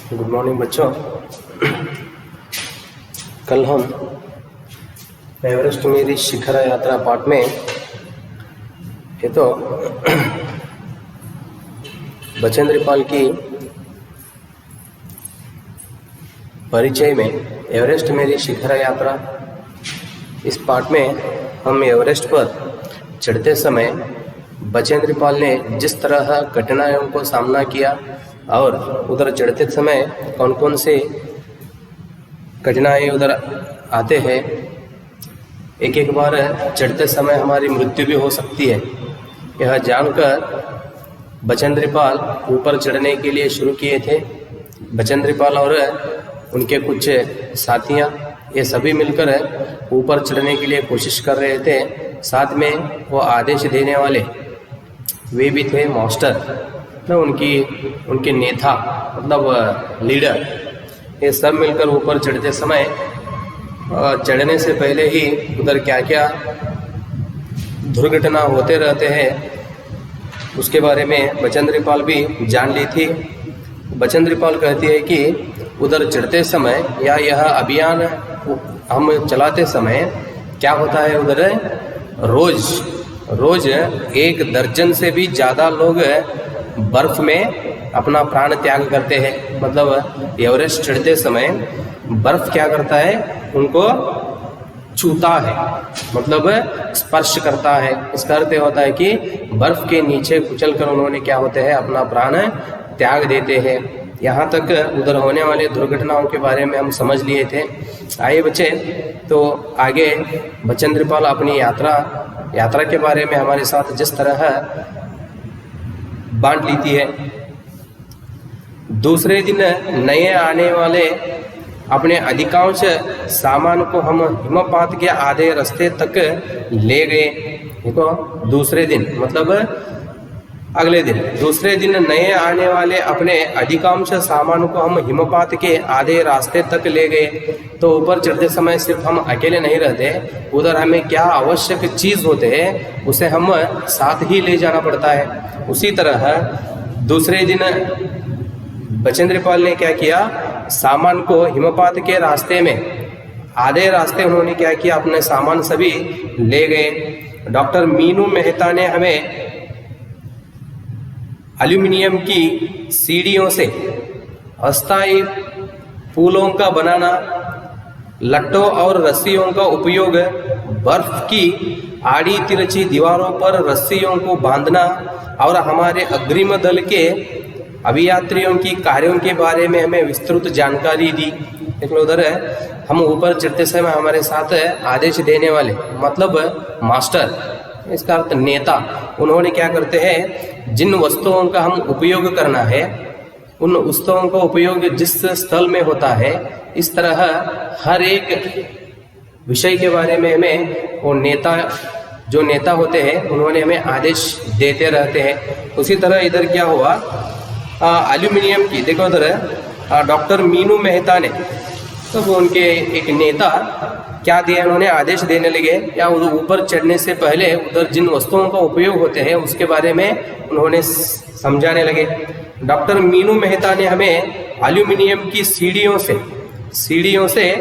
Good morning बच्चों। कल हम एवरेस्ट मेरी शिखर यात्रा पार्ट में ये तो बचेंद्र पाल की परिचय में एवरेस्ट मेरी शिखर यात्रा, इस पार्ट में हम एवरेस्ट पर चढ़ते समय बचेंद्र पाल ने जिस तरह कठिनाइयों को सामना किया और उधर चढ़ते समय कौन कौन से कठिनाई उधर आते हैं, एक एक बार चढ़ते समय हमारी मृत्यु भी हो सकती है, यह जानकर बचेंद्र पाल ऊपर चढ़ने के लिए शुरू किए थे। बचेंद्र पाल और उनके कुछ साथियां ये सभी मिलकर ऊपर चढ़ने के लिए कोशिश कर रहे थे। साथ में वो आदेश देने वाले वे भी थे मास्टर, उनके नेता मतलब लीडर। ये सब मिलकर ऊपर चढ़ते समय चढ़ने से पहले ही उधर क्या क्या दुर्घटना होते रहते हैं उसके बारे में बचेंद्र पाल भी जान ली थी। बचेंद्र पाल कहती है कि उधर चढ़ते समय या यह अभियान हम चलाते समय क्या होता है, उधर रोज 1 दर्जन से भी ज़्यादा लोग बर्फ में अपना प्राण त्याग करते हैं। मतलब एवरेस्ट चढ़ते समय बर्फ क्या करता है, उनको छूता है, मतलब स्पर्श करता है। इसका अर्थ होता है कि बर्फ के नीचे कुचल कर उन्होंने क्या होते हैं, अपना प्राण त्याग देते हैं। यहाँ तक उधर होने वाले दुर्घटनाओं के बारे में हम समझ लिए थे। आइए बच्चे, तो आगे बचेंद्र पाल अपनी यात्रा के बारे में हमारे साथ जिस तरह बांट लेती है। दूसरे दिन नए आने वाले अपने अधिकांश सामान को हम हिमपात के आधे रास्ते तक ले गए। देखो, दूसरे दिन मतलब अगले दिन, दूसरे दिन नए आने वाले अपने अधिकांश सामान को हम हिमपात के आधे रास्ते तक ले गए। तो ऊपर चढ़ते समय सिर्फ हम अकेले नहीं रहते, उधर हमें क्या आवश्यक चीज़ होते हैं उसे हम साथ ही ले जाना पड़ता है। उसी तरह दूसरे दिन बचेंद्र पाल ने क्या किया, सामान को हिमपात के रास्ते में आधे रास्ते उन्होंने क्या किया, अपने सामान सभी ले गए। डॉक्टर मीनू मेहता ने हमें एल्यूमिनियम की सीढ़ियों से अस्थायी पुलों का बनाना, लट्टों और रस्सियों का उपयोग, बर्फ की आड़ी तिरछी दीवारों पर रस्सियों को बांधना और हमारे अग्रिम दल के अभियात्रियों की कार्यों के बारे में हमें विस्तृत जानकारी दी। देख लो, उधर हम ऊपर चढ़ते समय हमारे साथ आदेश देने वाले मतलब मास्टर, इसका अर्थ नेता, उन्होंने क्या करते हैं, जिन वस्तुओं का हम उपयोग करना है उन वस्तुओं का उपयोग जिस स्थल में होता है, इस तरह हर एक विषय के बारे में हमें वो जो नेता होते हैं उन्होंने हमें आदेश देते रहते हैं। उसी तरह इधर क्या हुआ, एल्यूमिनियम की, देखो उधर डॉक्टर मीनू मेहता ने, तो वो उनके एक नेता क्या दिया, उन्होंने आदेश देने लगे या ऊपर चढ़ने से पहले उधर जिन वस्तुओं का उपयोग होते हैं उसके बारे में उन्होंने समझाने लगे। डॉक्टर मीनू मेहता ने हमें एल्यूमिनियम की सीढ़ियों से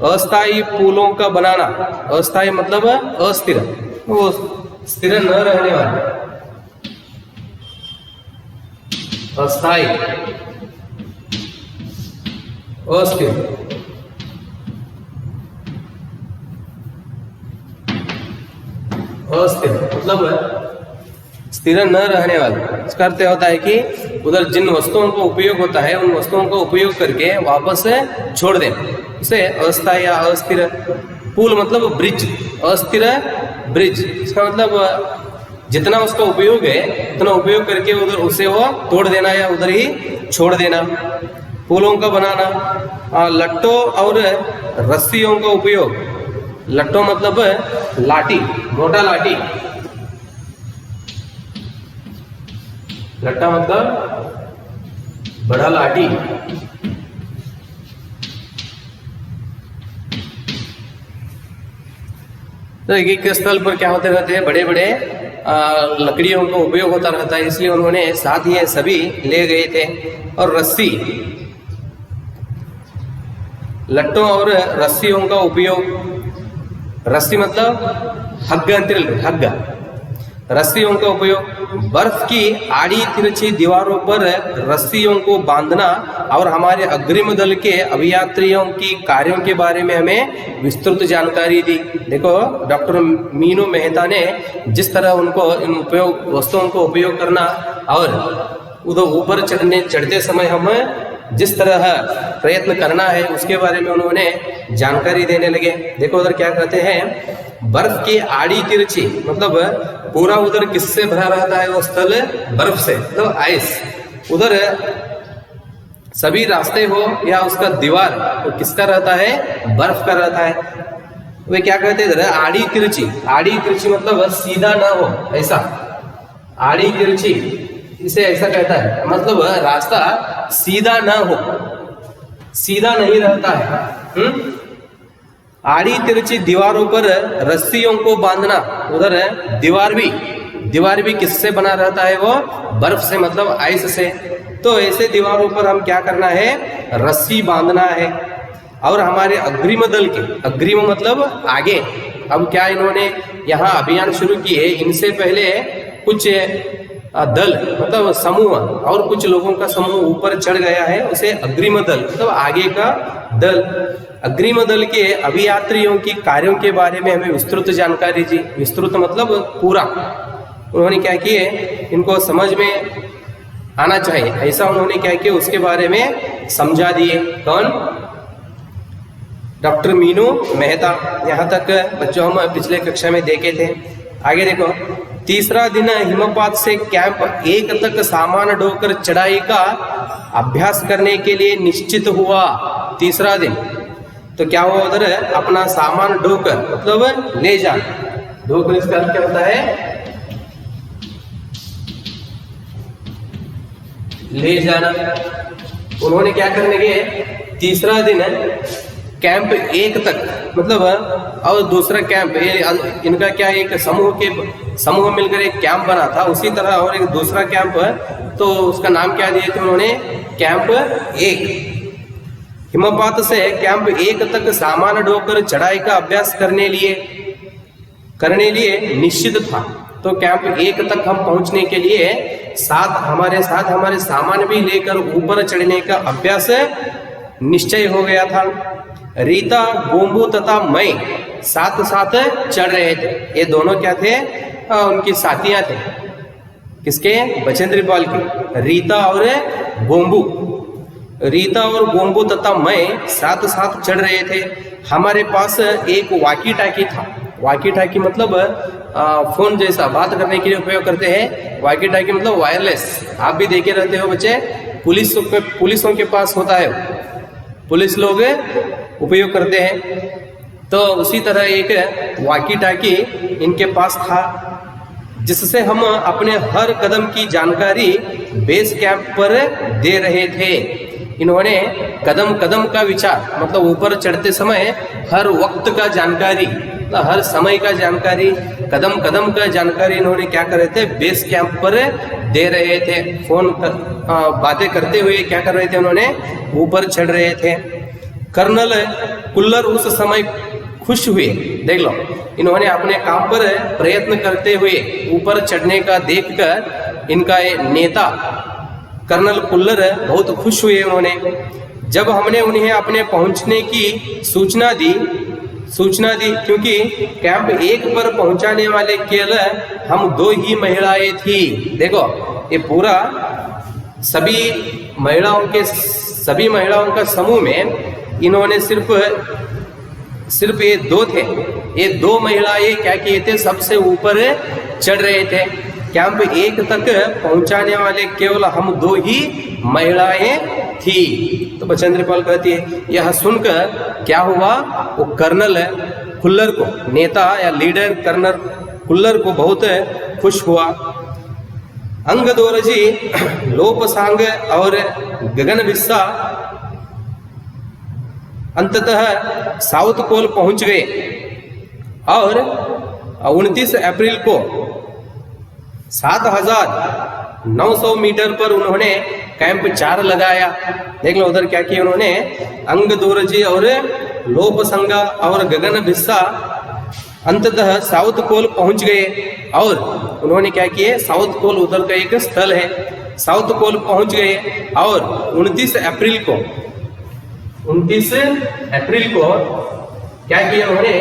अस्थायी पुलों का बनाना, अस्थायी मतलब अस्थिर, वो स्थिर न रहने वाले, अस्थायी अस्थिर, मतलब स्थिर न रहने वाला। इसका अर्थ होता है कि उधर जिन वस्तुओं का उपयोग होता है उन वस्तुओं का उपयोग करके वापस छोड़ दें, उसे अस्थायी या अस्थिर। पुल मतलब ब्रिज, अस्थिर ब्रिज, इसका मतलब जितना उसका उपयोग है उतना उपयोग करके उधर उसे वो तोड़ देना या उधर ही छोड़ देना। पुलों का बनाना, लट्टों और रस्सियों का उपयोग, लट्टों मतलब लाठी, मोटा लाठी, लट्टा मतलब बड़ा लाठी, तो एक स्थल पर क्या होते रहते हैं, बड़े बड़े लकड़ियों का उपयोग होता रहता है, इसलिए उन्होंने साथ ही सभी ले गए थे। और रस्सी, लट्टों और रस्सियों का उपयोग, रस्सी मतलब हग्ग हग्ग, रस्सियों का उपयोग, बर्फ की आड़ी तिरछी दीवारों पर रस्सियों को बांधना और हमारे अग्रिम दल के अभियात्रियों की कार्यों के बारे में हमें विस्तृत जानकारी दी। देखो डॉक्टर मीनू मेहता ने जिस तरह उनको इन उपयोग वस्तुओं को उपयोग करना और उधर ऊपर चढ़ते समय हम जिस तरह प्रयत्न करना है उसके बारे में उन्होंने जानकारी देने लगे। देखो उधर क्या कहते हैं, बर्फ की आड़ी तिरछी मतलब पूरा उधर किससे भरा रहता है वो स्थल, बर्फ से, तो आइस। उधर सभी रास्ते हो या उसका दीवार तो किसका रहता है, बर्फ का रहता है। वे क्या कहते हैं इधर, आड़ी तिरछी, आड़ी तिरछी मतलब सीधा ना हो, ऐसा आड़ी तिरछी इसे ऐसा कहता है, मतलब रास्ता सीधा ना हो, सीधा नहीं रहता है। आड़ी तिरछी दीवारों पर रस्सियों को बांधना, उधर दीवार भी किससे बना रहता है, वो बर्फ से मतलब आइस से। तो ऐसे दीवारों पर हम क्या करना है, रस्सी बांधना है। और हमारे अग्रिम दल के, अग्रिम मतलब आगे, अब क्या इन्होंने यहाँ अभियान शुरू किए, इनसे पहले कुछ दल मतलब समूह और कुछ लोगों का समूह ऊपर चढ़ गया है, उसे अग्रिम दल मतलब आगे का दल। अग्रिम दल के अभियात्रियों की कार्यों के बारे में हमें विस्तृत जानकारी दी। विस्तृत मतलब पूरा, उन्होंने क्या किए, इनको समझ में आना चाहिए ऐसा उन्होंने क्या किया उसके बारे में समझा दिए। कौन, डॉक्टर मीनू मेहता। यहाँ तक बच्चों हम पिछले कक्षा में देखे थे। आगे देखो, तीसरा दिन हिमपात से कैंप 1 तक सामान ढोकर चढ़ाई का अभ्यास करने के लिए निश्चित हुआ। तीसरा दिन तो क्या हुआ, उधर अपना सामान ढोकर मतलब ले जाना, ढोकर इसका क्या होता है, ले जाना। उन्होंने क्या करने के, तीसरा दिन कैंप 1 तक मतलब और दूसरा कैंप, इनका क्या एक समूह मिलकर एक कैंप बना था, उसी तरह और एक दूसरा कैंप, तो उसका नाम क्या दिए थे उन्होंने, कैंप 1। हिमपात से कैंप 1 तक सामान ढोकर चढ़ाई का अभ्यास करने लिए निश्चित था। तो कैंप 1 तक हम पहुंचने के लिए हमारे सामान भी लेकर ऊपर चढ़ने का अभ्यास निश्चय हो गया था। रीता, गोम्बू तथा मैं साथ चढ़ रहे थे। ये दोनों क्या थे, उनकी साथियां थे, किसके, बचेंद्र पाल की। रीता और गोम्बू तथा मैं साथ चढ़ रहे थे। हमारे पास एक वाकी टाकी था। वाकी टाकी मतलब फोन जैसा बात करने के लिए उपयोग करते हैं। वाकी टाकी मतलब वायरलेस, आप भी देखे रहते हो बच्चे, पुलिसों के पास होता है, पुलिस लोग उपयोग करते हैं। तो उसी तरह एक वाकी टाकी इनके पास था, जिससे हम अपने हर कदम की जानकारी बेस कैंप पर दे रहे थे। इन्होंने कदम कदम का विचार मतलब ऊपर चढ़ते समय हर वक्त का जानकारी, हर समय का जानकारी, कदम कदम का जानकारी इन्होंने क्या कर रहे थे, बेस कैंप पर दे रहे थे। फोन बातें करते हुए क्या कर रहे थे, उन्होंने ऊपर चढ़ रहे थे। कर्नल कुल्लर उस समय खुश हुए, देख लो, इन्होंने अपने काम पर प्रयत्न करते हुए ऊपर चढ़ने का देखकर इनका नेता कर्नल कुल्लर बहुत खुश हुए। उन्होंने जब हमने उन्हें अपने पहुंचने की सूचना दी, क्योंकि कैंप 1 पर पहुंचाने वाले केवल हम 2 ही महिलाएं थी। देखो ये पूरा सभी महिलाओं का समूह में इन्होंने सिर्फ ये 2 थे। ये 2 महिलाएं क्या किए थे, सबसे ऊपर चढ़ रहे थे। कैंप 1 तक पहुंचाने वाले केवल हम 2 ही महिलाएं थी। तो बचेंद्र पाल कहती है, यह सुनकर क्या हुआ, वो कर्नल कुल्लर को, नेता या लीडर कर्नल कुल्लर को बहुत खुश हुआ। अंगदोरजी, लोपसांग और गगन बिस्सा अंततः साउथ पोल पहुंच गए और 29 अप्रैल को 7000 900 मीटर पर उन्होंने कैंप 4 लगाया। देख लो उधर क्या किया उन्होंने, अंग दोरजी और लोपसंगा और गगन भिस्सा अंततः साउथ पोल पहुंच गए। और उन्होंने क्या किए, साउथ पोल उधर का एक स्थल है, साउथ पोल पहुंच गए। और 29 अप्रैल को क्या किया उन्होंने,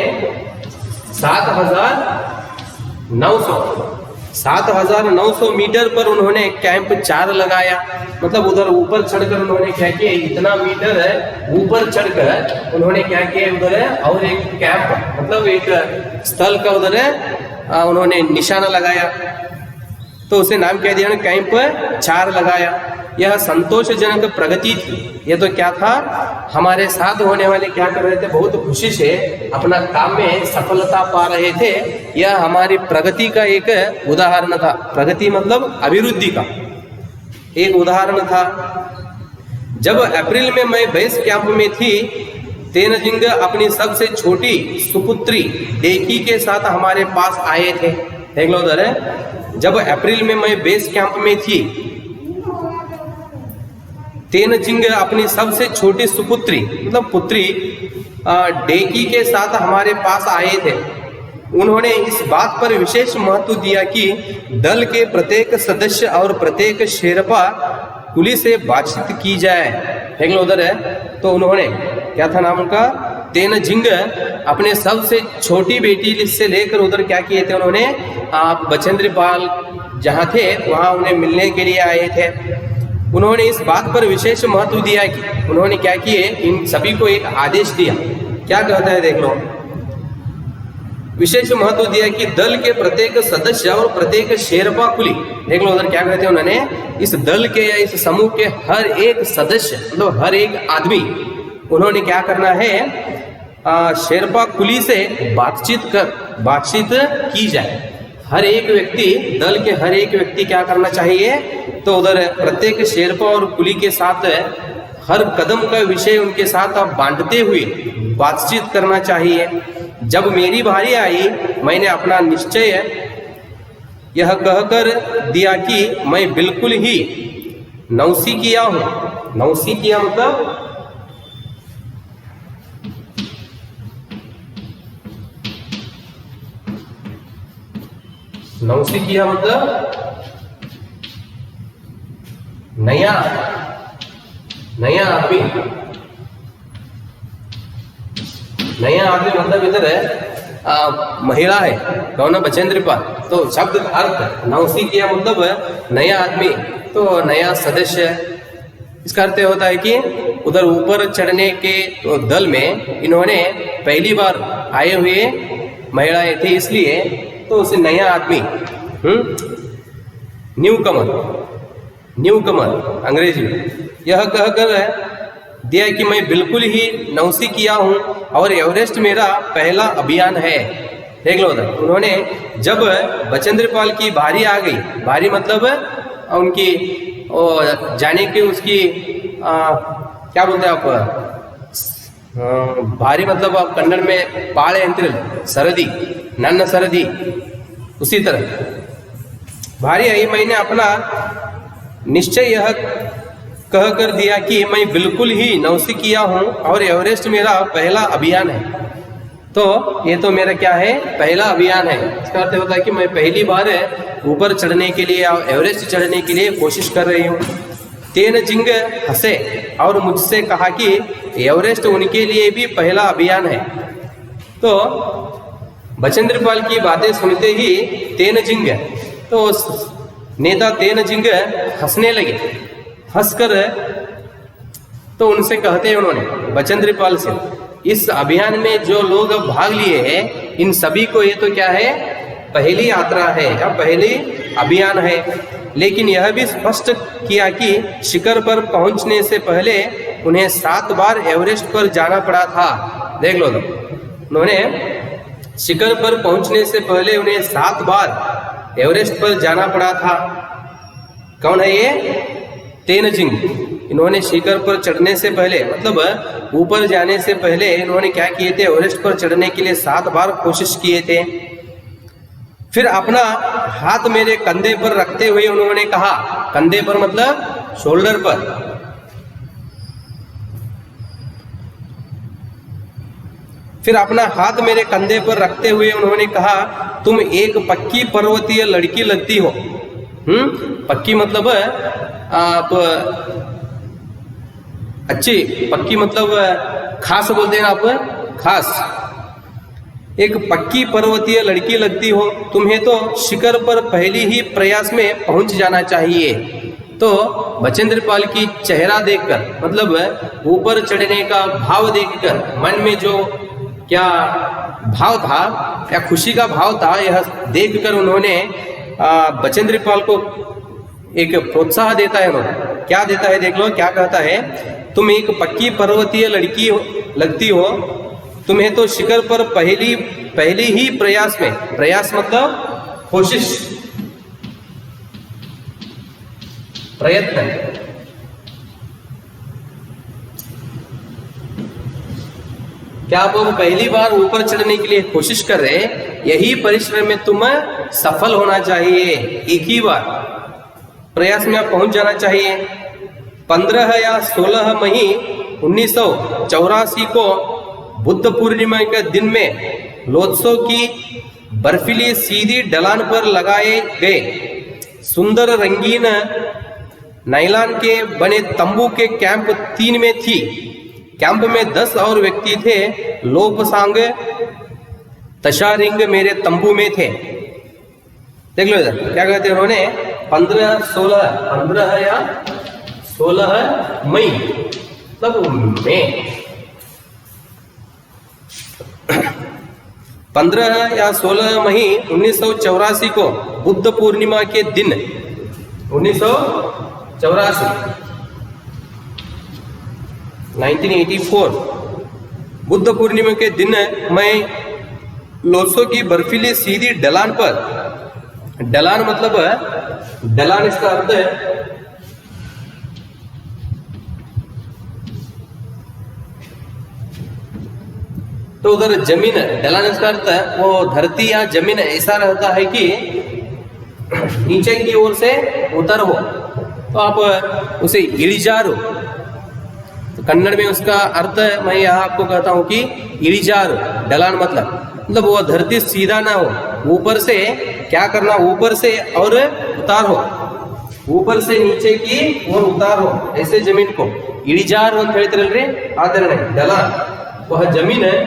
7,900 मीटर पर उन्होंने कैंप 4 लगाया। मतलब उधर ऊपर चढ़कर उन्होंने क्या किया, इतना मीटर है ऊपर चढ़कर उन्होंने क्या किया, उधर है और एक कैंप मतलब एक स्थल का उधर है उन्होंने निशाना लगाया। तो उसे नाम क्या दिया, कैंप 4 लगाया। यह संतोषजनक प्रगति थी। यह तो क्या था, हमारे साथ होने वाले क्या कर रहे थे, बहुत खुशी से अपना काम में सफलता पा रहे थे। यह हमारी प्रगति का एक उदाहरण था। प्रगति मतलब अभिवृद्धि का एक उदाहरण था। जब अप्रैल में मैं बेस कैंप में थी, तेनजिंग अपनी सबसे छोटी सुपुत्री डेकी के साथ हमारे पास आए थे। देख लो उधर है, जब अप्रैल में मैं बेस कैंप में थी, तेनजिंग अपनी सबसे छोटी सुपुत्री मतलब पुत्री डेकी के साथ हमारे पास आए थे। उन्होंने इस बात पर विशेष महत्व दिया कि दल के प्रत्येक सदस्य और प्रत्येक शेरपा कुली से बातचीत की जाए। देख लो उधर है, तो उन्होंने क्या था नाम उनका, तेनजिंग अपने सबसे छोटी बेटी से लेकर उधर क्या किए थे उन्होंने, बचेंद्र पाल जहाँ थे वहाँ उन्हें मिलने के लिए आए थे। उन्होंने इस बात पर विशेष महत्व दिया कि उन्होंने क्या किए, इन सभी को एक आदेश दिया। क्या कहता है देख लो, विशेष महत्व दिया कि दल के प्रत्येक सदस्य और प्रत्येक शेरपा कुली, देख लो उधर क्या कहते हैं उन्होंने, इस दल के या इस समूह के हर एक सदस्य मतलब हर एक आदमी उन्होंने क्या करना है, शेरपा कुली से बातचीत की जाए। हर एक व्यक्ति, दल के हर एक व्यक्ति क्या करना चाहिए, तो उधर प्रत्येक शेरपा और कुली के साथ हर कदम का विषय उनके साथ बांटते हुए बातचीत करना चाहिए। जब मेरी बारी आई, मैंने अपना निश्चय यह कहकर दिया कि मैं बिल्कुल ही नौसिखिया हूँ। नौसिखिया मतलब नौसिखिया मतलब नया आदमी। नया आदमी मतलब इधर है महिला है, कौन है, बचेंद्र पाल। तो शब्द अर्थ नौसिखिया मतलब नया आदमी, तो नया सदस्य। इसका अर्थ होता है कि उधर ऊपर चढ़ने के दल में इन्होंने पहली बार आए हुए महिलाएं थी, इसलिए तो उसे नया आदमी न्यू कमर अंग्रेजी में यह कहकर दिया कि मैं बिल्कुल ही नौसिखिया हूँ और एवरेस्ट मेरा पहला अभियान है। देख लो उधर उन्होंने जब बचेंद्र पाल की बारी आ गई, बारी मतलब उनकी जाने की उसकी क्या बोलते हैं आप, भारी मतलब आप कन्नड़ में पाड़े अंतर सरदी नन्न सरदी, उसी तरह भारी आई। मैंने अपना निश्चय यह कह कर दिया कि मैं बिल्कुल ही नौसिखिया हूँ और एवरेस्ट मेरा पहला अभियान है। तो ये तो मेरा क्या है, पहला अभियान है। इसका अर्थ होता है कि मैं पहली बार ऊपर चढ़ने के लिए और एवरेस्ट चढ़ने के लिए कोशिश कर रही हूँ। तेनजिंग हंसे और मुझसे कहा कि एवरेस्ट उनके लिए भी पहला अभियान है। तो बचेंद्र पाल की बातें सुनते ही तेनजिंग, तो नेता तेनजिंग हंसने लगे। हंसकर तो उनसे कहते हैं उन्होंने बचेंद्र पाल से, इस अभियान में जो लोग भाग लिए हैं इन सभी को ये तो क्या है, पहली यात्रा है या पहली अभियान है। लेकिन यह भी स्पष्ट किया कि शिखर पर पहुंचने से पहले उन्हें 7 बार एवरेस्ट पर जाना पड़ा था। देख लो, उन्होंने शिखर पर पहुंचने से पहले उन्हें 7 बार एवरेस्ट पर जाना पड़ा था। कौन है ये, तेनजिंग। इन्होंने शिखर पर चढ़ने से पहले मतलब ऊपर जाने से पहले इन्होंने क्या किए थे, एवरेस्ट पर चढ़ने के लिए 7 बार कोशिश किए थे। फिर अपना हाथ मेरे कंधे पर रखते हुए उन्होंने कहा, कंधे पर मतलब शोल्डर पर, फिर अपना हाथ मेरे कंधे पर रखते हुए उन्होंने कहा, तुम एक पक्की पर्वतीय लड़की लगती हो। पक्की मतलब आप अच्छी, पक्की मतलब खास बोलते हैं आप, खास। एक पक्की पर्वतीय लड़की लगती हो, तुम्हें तो शिखर पर पहली ही प्रयास में पहुंच जाना चाहिए। तो बचेंद्र पाल की चेहरा देखकर, मतलब ऊपर चढ़ने का भाव देखकर, मन में जो क्या भाव था, क्या खुशी का भाव था, यह देखकर उन्होंने बचेंद्र पाल को एक प्रोत्साहन देता है। उन्होंने क्या देता है, देख लो क्या कहता है, तुम एक पक्की पर्वतीय लड़की लगती हो, तुम्हें तो शिखर पर पहली ही प्रयास में, प्रयास मतलब कोशिश, प्रयत्न, क्या आप पहली बार ऊपर चढ़ने के लिए कोशिश कर रहे हैं, यही परिश्रम में तुम सफल होना चाहिए। एक ही बार प्रयास में आप पहुंच जाना चाहिए। 15 या 16 मई 1984 को बुद्ध पूर्णिमा के दिन में लोत्सो की बर्फीली सीधी ढलान पर लगाए गए सुंदर रंगीन नायलॉन के बने तंबू के कैंप 3 में थी। कैंप में 10 और व्यक्ति थे। लोपसांग तशारिंग मेरे तंबू में थे। देख लो इधर क्या कहते हैं उन्होंने, 15 या 16 मई मतलब मई 15 या 16 मई 1984 को बुद्ध पूर्णिमा के दिन 1984 बुद्ध पूर्णिमा के दिन मैं लोत्सो की बर्फीली सीधी ढलान पर, ढलान मतलब ढलान इसका अर्थ है तो उधर जमीन, ढलान इसका अर्थ है वो धरती या जमीन ऐसा रहता है कि नीचे की ओर से उतर हो, तो आप उसे इलिजार हो। तो कन्नड़ में उसका अर्थ मैं यहाँ आपको कहता हूँ कि इलिजार, ढलान मतलब वो धरती सीधा ना हो, ऊपर से क्या करना, ऊपर से और उतार हो, ऊपर से नीचे की और उतार हो, ऐसे जमीन को इलिजार ಅಂತ ಹೇಳ್ತಿರಲ್ರಿ ಆದರಣೆ ढलान, वह जमीन है,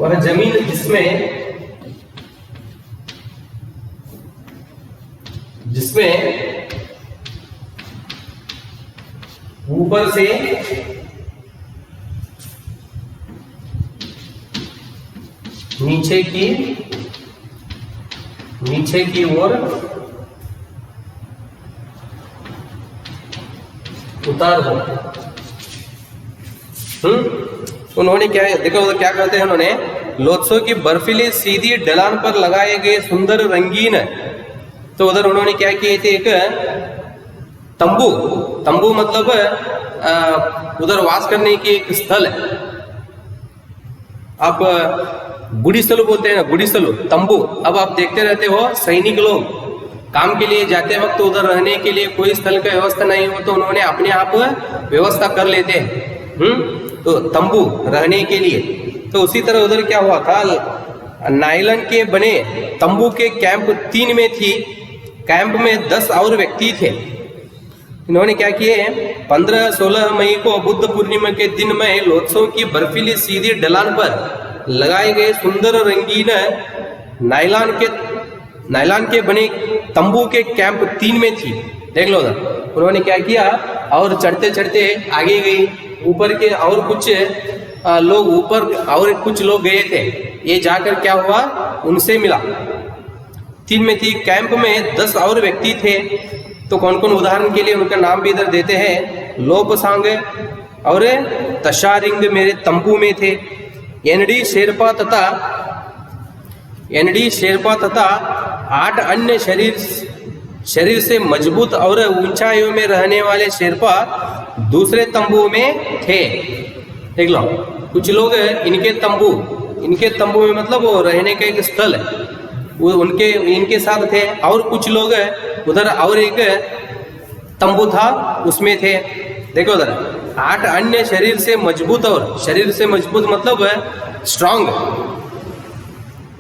वह जमीन जिसमें ऊपर से नीचे की ओर उतार हो। उन्होंने क्या, देखो क्या कहते हैं उन्होंने, लोत्सो की बर्फीली सीधी ढलान पर लगाए गए सुंदर रंगीन, तो उधर उन्होंने क्या किए थे, एक तंबू, तंबू मतलब उधर वास करने की एक स्थल है। आप गुड़ीसलू बोलते हैं ना, गुड़ीसलू तंबू। अब आप देखते रहते हो सैनिक लोग काम के लिए जाते वक्त तो उधर रहने के लिए कोई स्थल का व्यवस्था नहीं हो तो उन्होंने अपने आप व्यवस्था कर लेते हैं, तो तंबू रहने के लिए। तो उसी तरह उधर क्या हुआ था, नायलॉन के बने तंबू के कैंप 3 में थी। कैंप में 10 और व्यक्ति थे। इन्होंने क्या किए, 15-16 मई को बुद्ध पूर्णिमा के दिन में लोत्सो की बर्फीली सीधी ढलान पर लगाए गए सुंदर रंगीन नायलॉन के बने तंबू के कैंप 3 में थी। देख लो उन्होंने क्या किया, और चढ़ते चढ़ते आगे गई, ऊपर के और कुछ लोग ऊपर और कुछ लोग गए थे। ये जाकर क्या हुआ, उनसे मिला। 3 में थी, कैंप में 10 और व्यक्ति थे। तो कौन कौन, उदाहरण के लिए उनका नाम भी इधर देते हैं। लोपसांग और तशारिंग मेरे तंबू में थे। एनडी शेरपा तथा 8 अन्य शरीर से मजबूत और ऊंचाइयों में रहने वाले शेरपा दूसरे तंबू में थे। देख लो, कुछ लोग इनके तंबू इनके तंबू में मतलब वो रहने का एक स्थल है, वो उनके इनके साथ थे। और कुछ लोग उधर और एक तंबू था उसमें थे। देखो उधर 8 अन्य शरीर से मजबूत, और शरीर से मजबूत मतलब स्ट्रांग,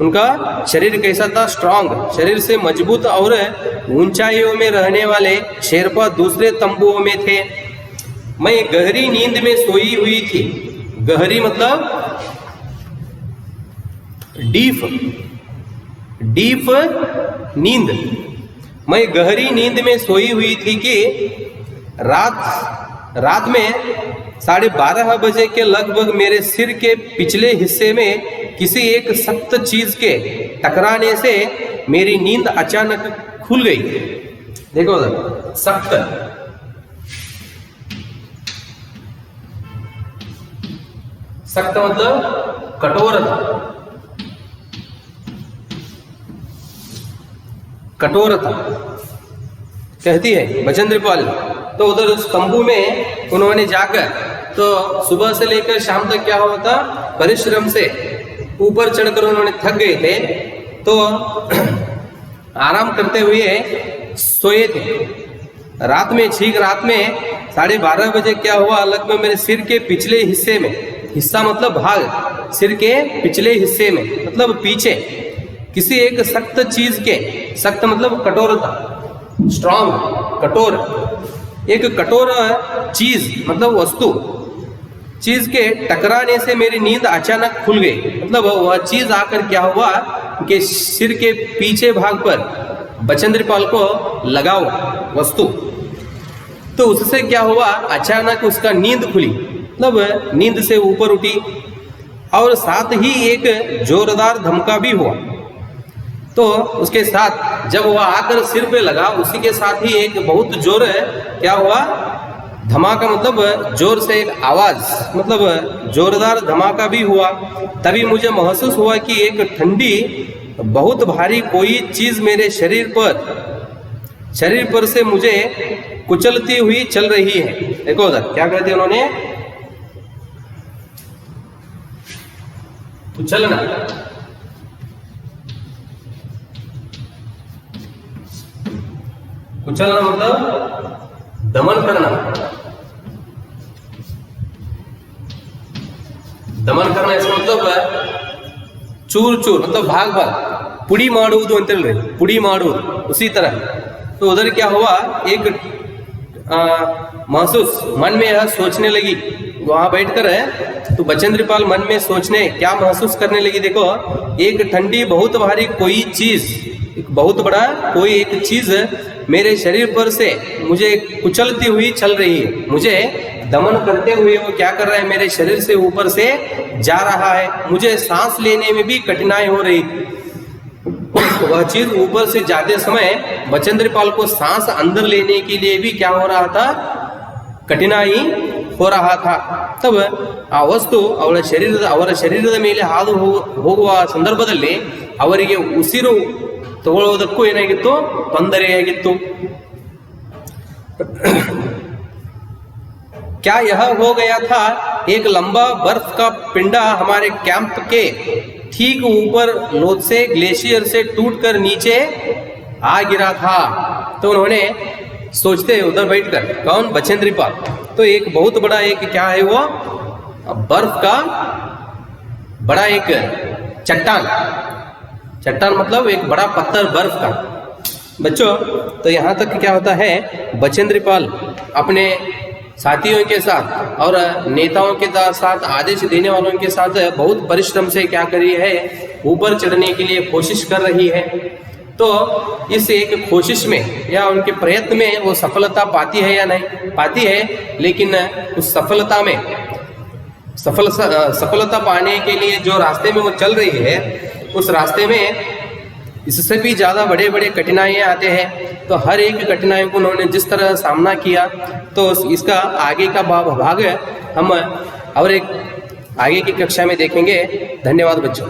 उनका शरीर कैसा था? स्ट्रांग, शरीर से मजबूत और ऊंचाइयों में रहने वाले शेरपा दूसरे तंबुओं में थे। मैं गहरी नींद में सोई हुई थी। गहरी मतलब डीप नींद। मैं गहरी नींद में सोई हुई थी कि रात में 12:30 बजे के लगभग मेरे सिर के पिछले हिस्से में किसी एक सख्त चीज के टकराने से मेरी नींद अचानक खुल गई। देखो सख्त, सख्त मतलब कठोर था, कठोर था कहती है बचेंद्र पाल। तो उधर उस तंबू में उन्होंने जाकर, तो सुबह से लेकर शाम तक क्या हुआ था? परिश्रम से ऊपर चढ़कर उन्होंने थक गए थे, तो आराम करते हुए सोए थे। रात में 12:30 बजे क्या हुआ? लगभग मेरे सिर के पिछले हिस्से में, हिस्सा मतलब भाग, सिर के पिछले हिस्से में मतलब पीछे, किसी एक सख्त चीज के, सख्त मतलब कठोरता, स्ट्रांग, कठोर, एक कठोर चीज मतलब वस्तु, चीज के टकराने से मेरी नींद अचानक खुल गई। मतलब वह चीज आकर क्या हुआ कि सिर के पीछे भाग पर बचेंद्र पाल को लगा वस्तु, तो उससे क्या हुआ? अचानक उसका नींद खुली, मतलब नींद से ऊपर उठी, और साथ ही एक जोरदार धमका भी हुआ। तो उसके साथ जब वह आकर सिर पे लगा, उसी के साथ ही एक बहुत जोर क्या हुआ? धमाका, मतलब जोर से एक आवाज, मतलब जोरदार धमाका भी हुआ। तभी मुझे महसूस हुआ कि एक ठंडी बहुत भारी कोई चीज मेरे शरीर पर से मुझे कुचलती हुई चल रही है। देखो उधर क्या कहते हैं उन्होंने? कुचलना, कुचलना मतलब दमन करना, दमन करना इसका मतलब चूर चूर, मतलब भाग भाग, पुड़ी माडुವುದು ಅಂತ ಹೇಳ್ರಿ, पुड़ी माडुವುದು, उसी तरह। तो उधर क्या हुआ? एक महसूस, मन में यह सोचने लगी, वहां बैठकर है तो बचेंद्र पाल मन में सोचने, क्या महसूस करने लगी? देखो, एक ठंडी बहुत भारी कोई चीज, एक बहुत बड़ा कोई एक चीज मेरे शरीर पर से मुझे कुचलती हुई चल रही है, मुझे दमन करते हुए वो क्या कर रहा है? मेरे शरीर से ऊपर से जा रहा है। मुझे सांस लेने में भी कठिनाई हो रही। वह चीज ऊपर से जाते समय बचेंद्र पाल को सांस अंदर लेने के लिए भी क्या हो रहा था? कठिनाई हो रहा था। तब ಆ ವಸ್ತು ಅವರ ಶರೀರದ ಮೇಲೆ ಹಾದು ಹೋಗುವ ಸಂದರ್ಭದಲ್ಲಿ ಅವರಿಗೆ ಉಸಿರು ತಗೊಳ್ಳೋದಕ್ಕೂ ಏನಾಗಿತ್ತು? ತೊಂದರೆಯಾಗಿತ್ತು। क्या यह हो गया था? एक लंबा बर्फ का पिंडा हमारे कैंप के ठीक ऊपर लोत्से ग्लेशियर से टूटकर नीचे आ गिरा था। तो उन्होंने सोचते उधर बैठकर, कौन? बचेंद्र पाल। तो एक बहुत बड़ा एक क्या है वो? बर्फ का बड़ा एक चट्टान, चट्टान मतलब एक बड़ा पत्थर बर्फ का। बच्चों, तो यहाँ तक क्या होता है? बचेंद्र पाल अपने साथियों के साथ और नेताओं के साथ, आदेश देने वालों के साथ बहुत परिश्रम से क्या कर रही है? ऊपर चढ़ने के लिए कोशिश कर रही है। तो इस एक कोशिश में या उनके प्रयत्न में वो सफलता पाती है या नहीं पाती है, लेकिन उस सफलता में सफलता पाने के लिए जो रास्ते में वो चल रही है, उस रास्ते में इससे भी ज़्यादा बड़े बड़े कठिनाइयाँ आते हैं। तो हर एक कठिनाई को उन्होंने जिस तरह सामना किया, तो इसका आगे का भाग हम और एक आगे की कक्षा में देखेंगे। धन्यवाद बच्चों।